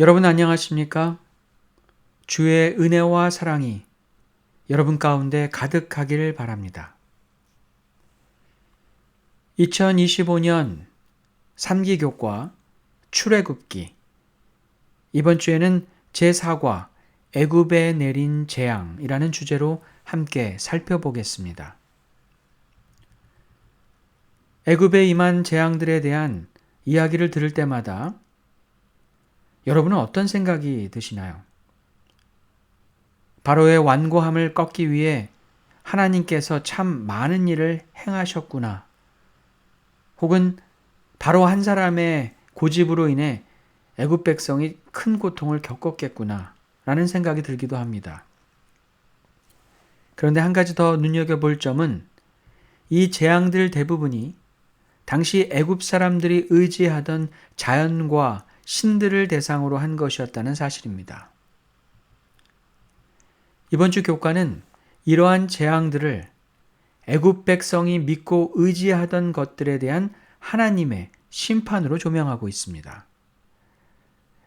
여러분 안녕하십니까? 주의 은혜와 사랑이 여러분 가운데 가득하기를 바랍니다. 2025년 3기교과 출애굽기 이번 주에는 제4과 애굽에 내린 재앙이라는 주제로 함께 살펴보겠습니다. 애굽에 임한 재앙들에 대한 이야기를 들을 때마다 여러분은 어떤 생각이 드시나요? 바로의 완고함을 꺾기 위해 하나님께서 참 많은 일을 행하셨구나. 혹은 바로 한 사람의 고집으로 인해 애굽 백성이 큰 고통을 겪었겠구나 라는 생각이 들기도 합니다. 그런데 한 가지 더 눈여겨볼 점은 이 재앙들 대부분이 당시 애굽 사람들이 의지하던 자연과 신들을 대상으로 한 것이었다는 사실입니다. 이번 주 교과는 이러한 재앙들을 애굽 백성이 믿고 의지하던 것들에 대한 하나님의 심판으로 조명하고 있습니다.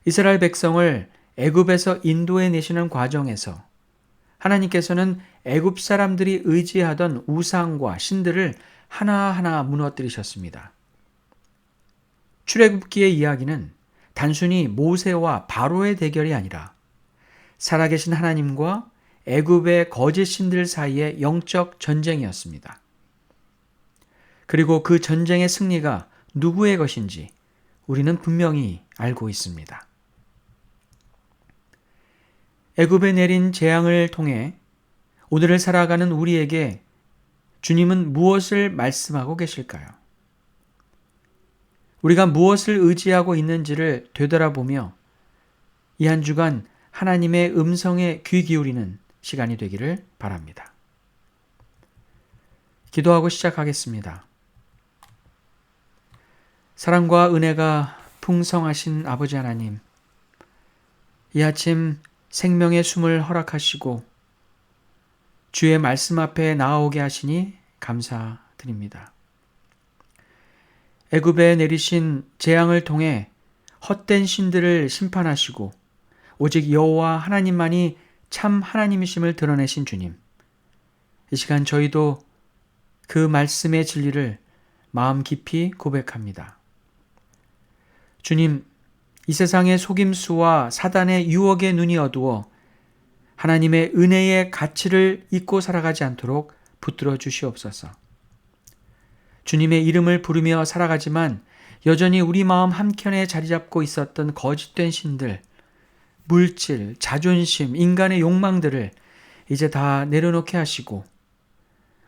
이스라엘 백성을 애굽에서 인도해 내시는 과정에서 하나님께서는 애굽 사람들이 의지하던 우상과 신들을 하나하나 무너뜨리셨습니다. 출애굽기의 이야기는 단순히 모세와 바로의 대결이 아니라 살아계신 하나님과 애굽의 거짓 신들 사이의 영적 전쟁이었습니다. 그리고 그 전쟁의 승리가 누구의 것인지 우리는 분명히 알고 있습니다. 애굽에 내린 재앙을 통해 오늘을 살아가는 우리에게 주님은 무엇을 말씀하고 계실까요? 우리가 무엇을 의지하고 있는지를 되돌아보며 이 한 주간 하나님의 음성에 귀 기울이는 시간이 되기를 바랍니다. 기도하고 시작하겠습니다. 사랑과 은혜가 풍성하신 아버지 하나님, 이 아침 생명의 숨을 허락하시고 주의 말씀 앞에 나아오게 하시니 감사드립니다. 애굽에 내리신 재앙을 통해 헛된 신들을 심판하시고 오직 여호와 하나님만이 참 하나님이심을 드러내신 주님, 이 시간 저희도 그 말씀의 진리를 마음 깊이 고백합니다. 주님, 이 세상의 속임수와 사단의 유혹의 눈이 어두워 하나님의 은혜의 가치를 잊고 살아가지 않도록 붙들어 주시옵소서. 주님의 이름을 부르며 살아가지만 여전히 우리 마음 한켠에 자리 잡고 있었던 거짓된 신들, 물질, 자존심, 인간의 욕망들을 이제 다 내려놓게 하시고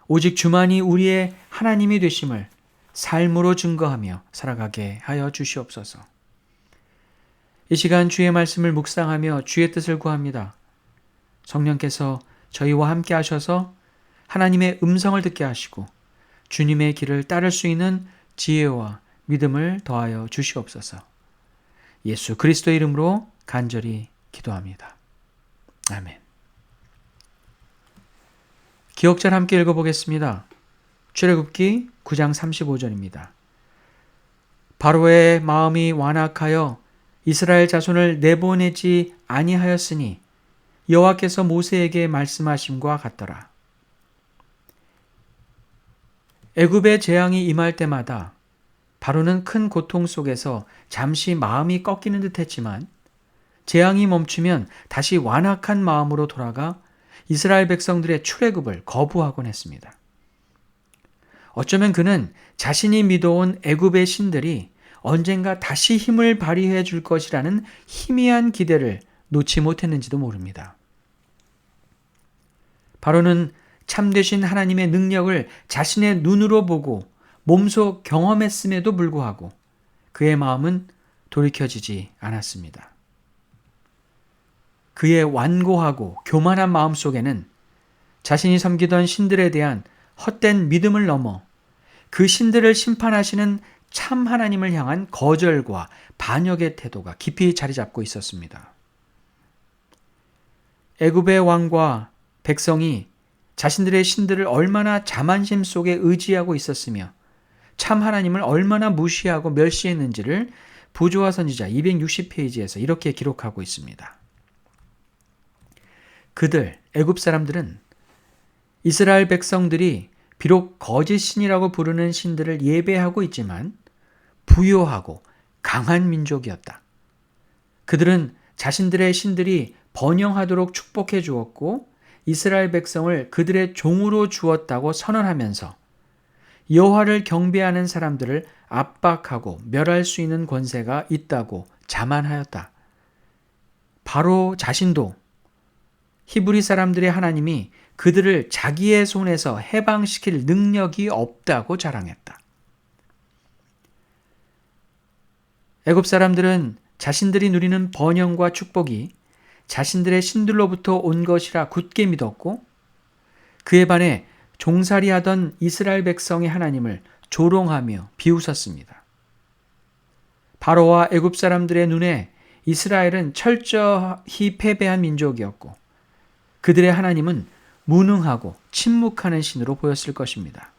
오직 주만이 우리의 하나님이 되심을 삶으로 증거하며 살아가게 하여 주시옵소서. 이 시간 주의 말씀을 묵상하며 주의 뜻을 구합니다. 성령께서 저희와 함께 하셔서 하나님의 음성을 듣게 하시고 주님의 길을 따를 수 있는 지혜와 믿음을 더하여 주시옵소서. 예수 그리스도의 이름으로 간절히 기도합니다. 아멘. 기억잘 함께 읽어보겠습니다. 출애굽기 9장 35절입니다. 바로의 마음이 완악하여 이스라엘 자손을 내보내지 아니하였으니 여호와께서 모세에게 말씀하심과 같더라. 애굽의 재앙이 임할 때마다 바로는 큰 고통 속에서 잠시 마음이 꺾이는 듯 했지만 재앙이 멈추면 다시 완악한 마음으로 돌아가 이스라엘 백성들의 출애굽을 거부하곤 했습니다. 어쩌면 그는 자신이 믿어온 애굽의 신들이 언젠가 다시 힘을 발휘해 줄 것이라는 희미한 기대를 놓지 못했는지도 모릅니다. 바로는 참되신 하나님의 능력을 자신의 눈으로 보고 몸소 경험했음에도 불구하고 그의 마음은 돌이켜지지 않았습니다. 그의 완고하고 교만한 마음 속에는 자신이 섬기던 신들에 대한 헛된 믿음을 넘어 그 신들을 심판하시는 참 하나님을 향한 거절과 반역의 태도가 깊이 자리 잡고 있었습니다. 애굽의 왕과 백성이 자신들의 신들을 얼마나 자만심 속에 의지하고 있었으며 참 하나님을 얼마나 무시하고 멸시했는지를 부조화 선지자 260페이지에서 이렇게 기록하고 있습니다. 애굽 사람들은 이스라엘 백성들이 비록 거짓 신이라고 부르는 신들을 예배하고 있지만 부요하고 강한 민족이었다. 그들은 자신들의 신들이 번영하도록 축복해 주었고 이스라엘 백성을 그들의 종으로 주었다고 선언하면서 여호와를 경배하는 사람들을 압박하고 멸할 수 있는 권세가 있다고 자만하였다. 바로 자신도 히브리 사람들의 하나님이 그들을 자기의 손에서 해방시킬 능력이 없다고 자랑했다. 애굽 사람들은 자신들이 누리는 번영과 축복이 자신들의 신들로부터 온 것이라 굳게 믿었고 그에 반해 종살이하던 이스라엘 백성의 하나님을 조롱하며 비웃었습니다. 바로와 애굽 사람들의 눈에 이스라엘은 철저히 패배한 민족이었고 그들의 하나님은 무능하고 침묵하는 신으로 보였을 것입니다.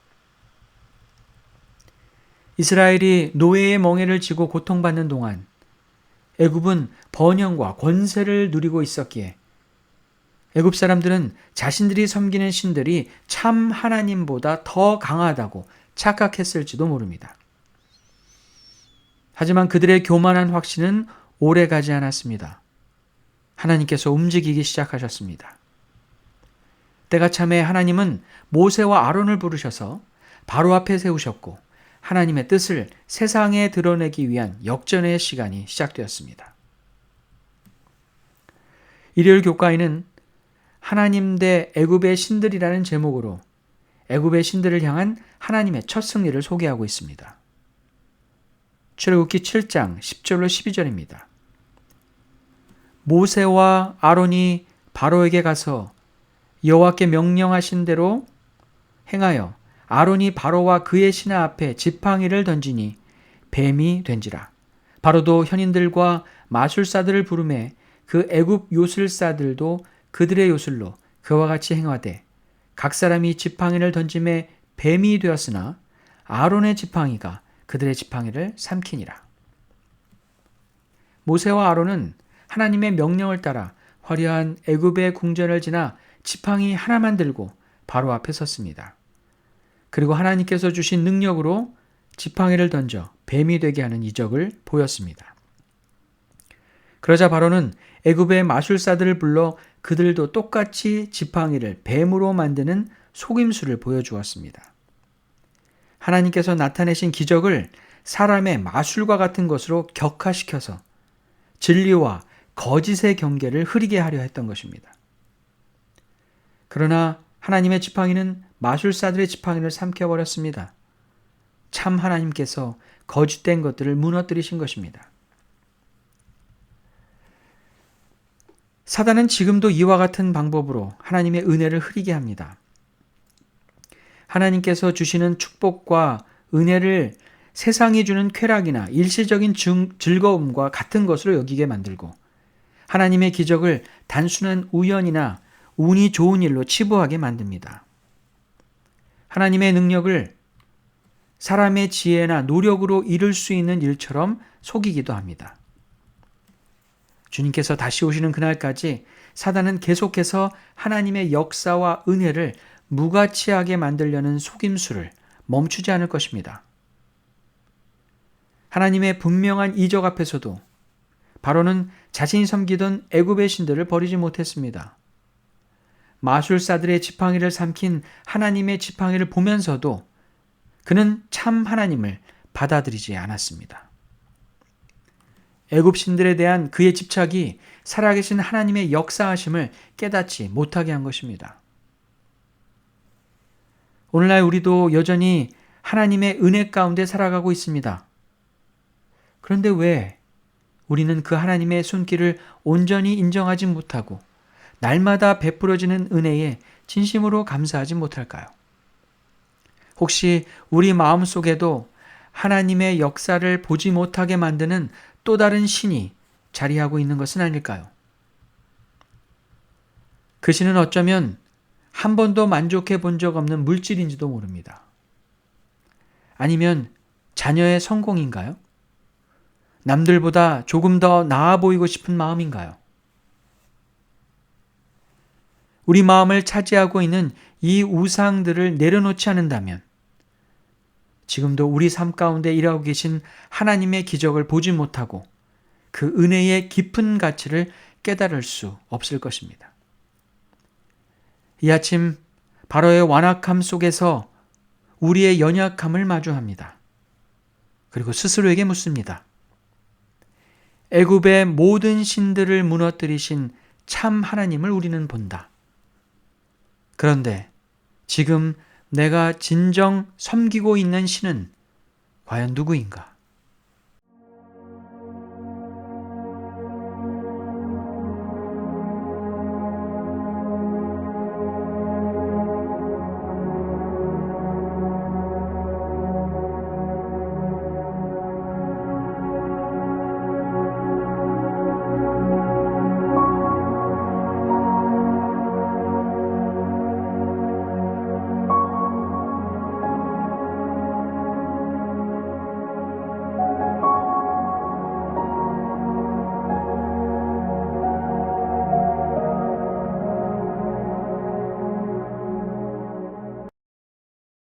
이스라엘이 노예의 멍에를 지고 고통받는 동안 애굽은 번영과 권세를 누리고 있었기에 애굽 사람들은 자신들이 섬기는 신들이 참 하나님보다 더 강하다고 착각했을지도 모릅니다. 하지만 그들의 교만한 확신은 오래 가지 않았습니다. 하나님께서 움직이기 시작하셨습니다. 때가 참에 하나님은 모세와 아론을 부르셔서 바로 앞에 세우셨고 하나님의 뜻을 세상에 드러내기 위한 역전의 시간이 시작되었습니다. 일요일 교과에는 하나님 대 애굽의 신들이라는 제목으로 애굽의 신들을 향한 하나님의 첫 승리를 소개하고 있습니다. 출애굽기 7장 10절로 12절입니다. 모세와 아론이 바로에게 가서 여호와께 명령하신 대로 행하여 아론이 바로와 그의 신하 앞에 지팡이를 던지니 뱀이 된지라. 바로도 현인들과 마술사들을 부르매 그 애굽 요술사들도 그들의 요술로 그와 같이 행하되 각 사람이 지팡이를 던짐에 뱀이 되었으나 아론의 지팡이가 그들의 지팡이를 삼키니라. 모세와 아론은 하나님의 명령을 따라 화려한 애굽의 궁전을 지나 지팡이 하나만 들고 바로 앞에 섰습니다. 그리고 하나님께서 주신 능력으로 지팡이를 던져 뱀이 되게 하는 이적을 보였습니다. 그러자 바로는 애굽의 마술사들을 불러 그들도 똑같이 지팡이를 뱀으로 만드는 속임수를 보여주었습니다. 하나님께서 나타내신 기적을 사람의 마술과 같은 것으로 격화시켜서 진리와 거짓의 경계를 흐리게 하려 했던 것입니다. 그러나 하나님의 지팡이는 마술사들의 지팡이를 삼켜버렸습니다. 참 하나님께서 거짓된 것들을 무너뜨리신 것입니다. 사단은 지금도 이와 같은 방법으로 하나님의 은혜를 흐리게 합니다. 하나님께서 주시는 축복과 은혜를 세상이 주는 쾌락이나 일시적인 즐거움과 같은 것으로 여기게 만들고 하나님의 기적을 단순한 우연이나 운이 좋은 일로 치부하게 만듭니다. 하나님의 능력을 사람의 지혜나 노력으로 이룰 수 있는 일처럼 속이기도 합니다. 주님께서 다시 오시는 그날까지 사단은 계속해서 하나님의 역사와 은혜를 무가치하게 만들려는 속임수를 멈추지 않을 것입니다. 하나님의 분명한 이적 앞에서도 바로는 자신이 섬기던 애굽의 신들을 버리지 못했습니다. 마술사들의 지팡이를 삼킨 하나님의 지팡이를 보면서도 그는 참 하나님을 받아들이지 않았습니다. 애굽 신들에 대한 그의 집착이 살아계신 하나님의 역사하심을 깨닫지 못하게 한 것입니다. 오늘날 우리도 여전히 하나님의 은혜 가운데 살아가고 있습니다. 그런데 왜 우리는 그 하나님의 손길을 온전히 인정하지 못하고 날마다 베풀어지는 은혜에 진심으로 감사하지 못할까요? 혹시 우리 마음속에도 하나님의 역사를 보지 못하게 만드는 또 다른 신이 자리하고 있는 것은 아닐까요? 그 신은 어쩌면 한 번도 만족해 본 적 없는 물질인지도 모릅니다. 아니면 자녀의 성공인가요? 남들보다 조금 더 나아 보이고 싶은 마음인가요? 우리 마음을 차지하고 있는 이 우상들을 내려놓지 않는다면 지금도 우리 삶 가운데 일하고 계신 하나님의 기적을 보지 못하고 그 은혜의 깊은 가치를 깨달을 수 없을 것입니다. 이 아침 바로의 완악함 속에서 우리의 연약함을 마주합니다. 그리고 스스로에게 묻습니다. 애굽의 모든 신들을 무너뜨리신 참 하나님을 우리는 본다. 그런데 지금 내가 진정 섬기고 있는 신은 과연 누구인가?